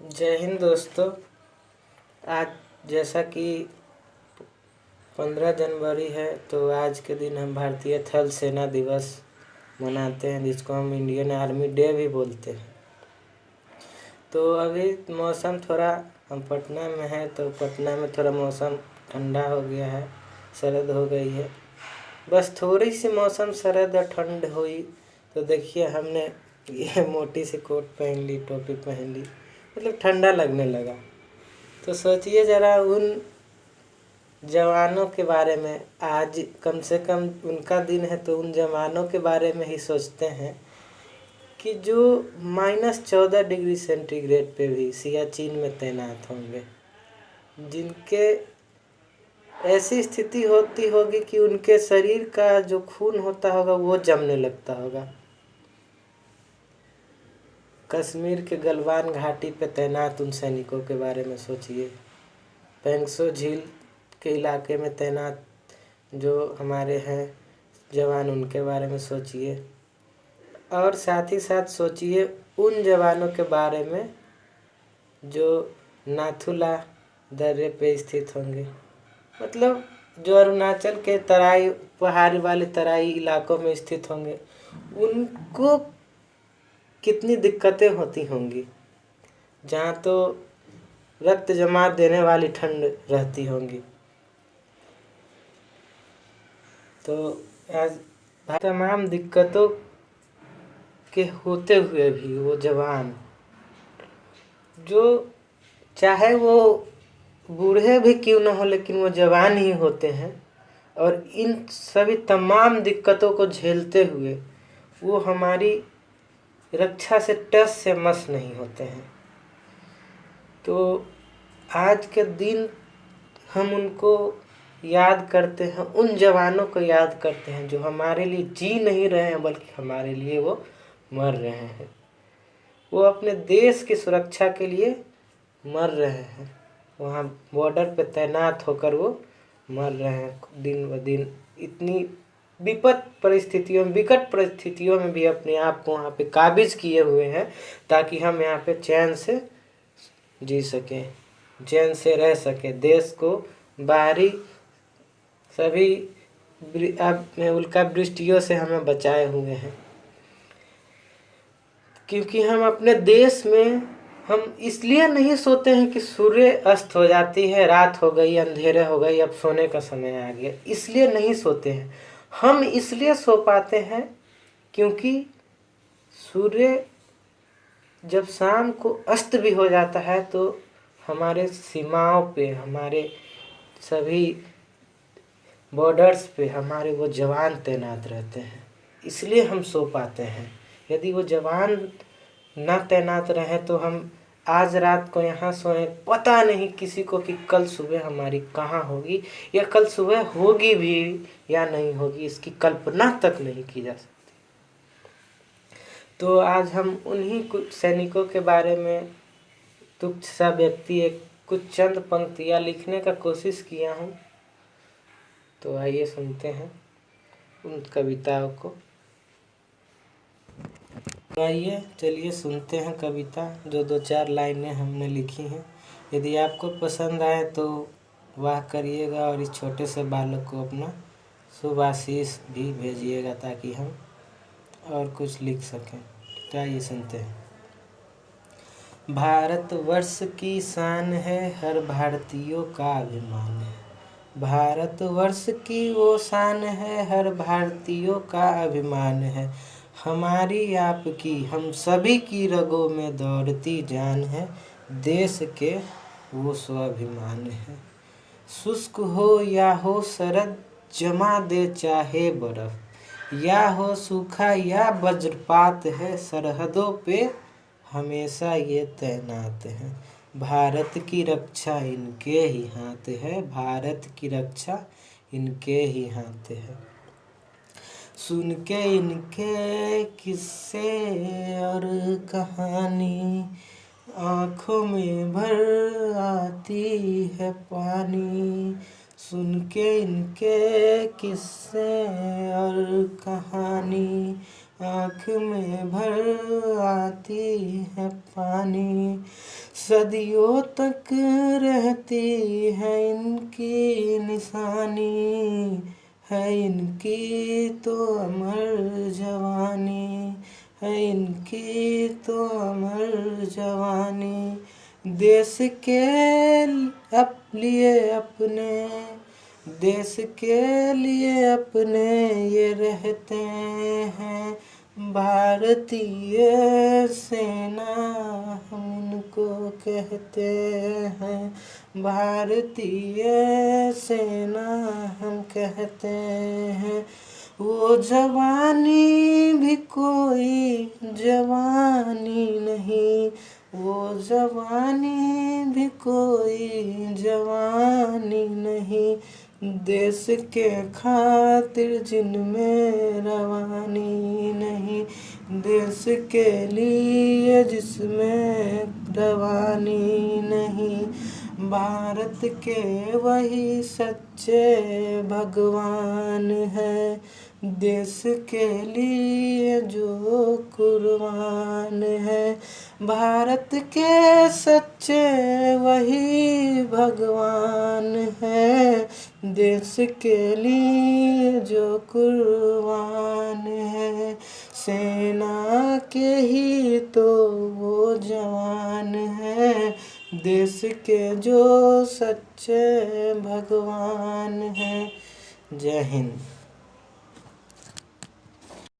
जय हिंद दोस्तों। आज जैसा कि 15 जनवरी है तो आज के दिन हम भारतीय थल सेना दिवस मनाते हैं, जिसको हम इंडियन आर्मी डे भी बोलते हैं। तो अभी मौसम थोड़ा, हम पटना में हैं तो पटना में थोड़ा मौसम ठंडा हो गया है, सर्द हो गई है। बस थोड़ी सी मौसम सर्द और ठंड हुई तो देखिए हमने ये मोटी सी कोट पहन ली, टोपी पहन ली, मतलब ठंडा लगने लगा। तो सोचिए ज़रा उन जवानों के बारे में, आज कम से कम उनका दिन है तो उन जवानों के बारे में ही सोचते हैं कि जो -14 डिग्री सेंटीग्रेड पे भी सियाचिन में तैनात होंगे, जिनके ऐसी स्थिति होती होगी कि उनके शरीर का जो खून होता होगा वो जमने लगता होगा। कश्मीर के गलवान घाटी पे तैनात उन सैनिकों के बारे में सोचिए। पेंगसो झील के इलाके में तैनात जो हमारे हैं जवान, उनके बारे में सोचिए। और साथ ही साथ सोचिए उन जवानों के बारे में जो नाथुला दर्रे पे स्थित होंगे, मतलब जो अरुणाचल के तराई, पहाड़ी वाले तराई इलाकों में स्थित होंगे। उनको कितनी दिक्कतें होती होंगी, जहाँ तो रक्त जमा देने वाली ठंड रहती होंगी। तो आज तमाम दिक्कतों के होते हुए भी वो जवान, जो चाहे वो बूढ़े भी क्यों न हो लेकिन वो जवान ही होते हैं, और इन सभी तमाम दिक्कतों को झेलते हुए वो हमारी रक्षा से टस से मस नहीं होते हैं। तो आज के दिन हम उनको याद करते हैं, उन जवानों को याद करते हैं जो हमारे लिए जी नहीं रहे हैं बल्कि हमारे लिए वो मर रहे हैं। वो अपने देश की सुरक्षा के लिए मर रहे हैं, वहाँ बॉर्डर पे तैनात होकर वो मर रहे हैं दिन ब दिन। इतनी विकट परिस्थितियों में भी अपने आप को वहाँ पे काबिज किए हुए हैं ताकि हम यहाँ पे चैन से जी सकें, चैन से रह सकें, देश को बाहरी सभी उल्का वृष्टियों से हमें बचाए हुए हैं। क्योंकि हम अपने देश में, हम इसलिए नहीं सोते हैं कि सूर्य अस्त हो जाती है, रात हो गई, अंधेरे हो गई, अब सोने का समय आ गया, इसलिए नहीं सोते हैं। हम इसलिए सो पाते हैं क्योंकि सूर्य जब शाम को अस्त भी हो जाता है तो हमारे सीमाओं पे, हमारे सभी बॉर्डर्स पे हमारे वो जवान तैनात रहते हैं, इसलिए हम सो पाते हैं। यदि वो जवान ना तैनात रहे तो हम आज रात को यहाँ सोए, पता नहीं किसी को कि कल सुबह हमारी कहाँ होगी, या कल सुबह होगी भी या नहीं होगी, इसकी कल्पना तक नहीं की जा सकती। तो आज हम उन्हीं कुछ सैनिकों के बारे में तुच्छ सा व्यक्ति एक कुछ चंद पंक्तियाँ लिखने का कोशिश किया हूँ। तो आइए सुनते हैं उन कविताओं को। आइए चलिए सुनते हैं कविता, जो 2-4 लाइनें हमने लिखी हैं। यदि आपको पसंद आए तो वाह करिएगा, और इस छोटे से बालक को अपना शुभ आशीष भी भेजिएगा ताकि हम और कुछ लिख सकें। तो आइए सुनते हैं। भारतवर्ष की शान है, हर भारतीयों का अभिमान है। भारतवर्ष की वो शान है, हर भारतीयों का अभिमान है। हमारी आपकी हम सभी की रगों में दौड़ती जान है, देश के वो स्वाभिमान है। शुष्क हो या हो शरद, जमा दे चाहे बर्फ, या हो सूखा या वज्रपात है, सरहदों पे हमेशा ये तैनात हैं। भारत की रक्षा इनके ही हाथ है, भारत की रक्षा इनके ही हाथ है। सुन के इनके किस्से और कहानी, आँखों में भर आती है पानी। सुन के इनके किस्से और कहानी, आँख में भर आती है पानी। सदियों तक रहती है इनकी निशानी, है इनकी तो अमर जवानी, है इनकी तो अमर जवानी। देश के लिए अपने, देश के लिए अपने ये रहते हैं। भारतीय सेना हम उनको कहते हैं, भारतीय सेना हम कहते हैं। वो जवानी भी कोई जवानी नहीं, वो जवानी भी कोई जवानी नहीं। देश के खातिर जिनमें रवानी नहीं, देश के लिए जिसमें रवानी नहीं। भारत के वही सच्चे भगवान है, देश के लिए जो कुर्बान है। भारत के सच्चे वही भगवान है, देश के लिए जो कुर्बान है। सेना के ही तो वो जवान है, देश के जो सच्चे भगवान हैं। जय हिंद।